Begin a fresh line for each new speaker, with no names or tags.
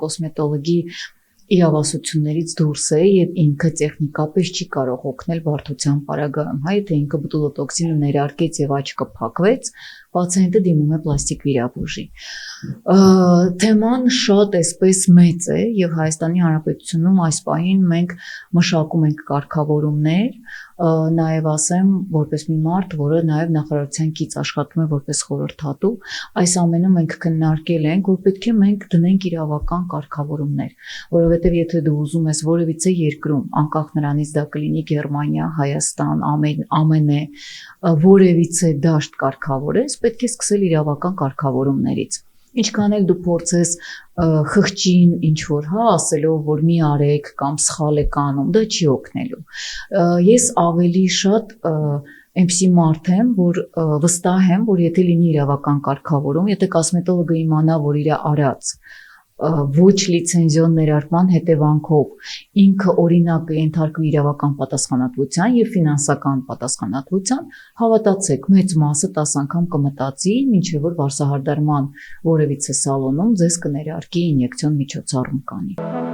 Կոսմետոլոգի իրավասություններից դուրս է եւ ինքը տեխնիկապես չի կարող օգնել բարդության պարագայում, եթե ինքը բոտուլոտոքսինը ներարկեց եւ աչքը փակվեց, պացիենտը դիմում է պլաստիկ վիրաբույժի։ Թեման շատ էսպես մեծ է եւ Հայաստանի Հանրապետությունում այս պահին մենք մշակում ենք կարգավորումներ, նաեւ ասեմ, որպես մի մարդ, որը նաեւ նախարարության կից աշխատում է որպես խորհրդատու, այս ամենը մենք քննարկել ենք, որ պետք է մենք դնենք իրավական կարգավորումներ, որովհետեւ եթե դու ուզում ես որևիցե երկրում, անկախ նրանից դա կլինի Գերմանիա, Հայաստան, ԱՄՆ, որևիցե դաշտ կարգավորես, պետք է սկսել իրավական կարգավորումներից։ Ինչքան էլ դու փորձես խղճին ինչ որ ասելով, որ մի արեք կամ սխալ եք անում, դա չի օգնելու։ Ես ավելի շատ այնպիսի մարդ եմ, որ վստահ եմ, որ եթե լինի իրավական կարգավորում, եթե կոսմետոլոգը իմանա, որ իր արած ոչ լիցենզիոն ներարկման հետևանքով ինքը օրինակ ենթարկվի իրավական պատասխանատվության եւ ֆինանսական պատասխանատվության, հավատացեք, մեծ մասը 10 անգամ կմտածի, մինչեւ որ վարսահարդարման որևիցե սալոնում ձեզ կներարկի ինյեկցիոն միջոցառում կանի։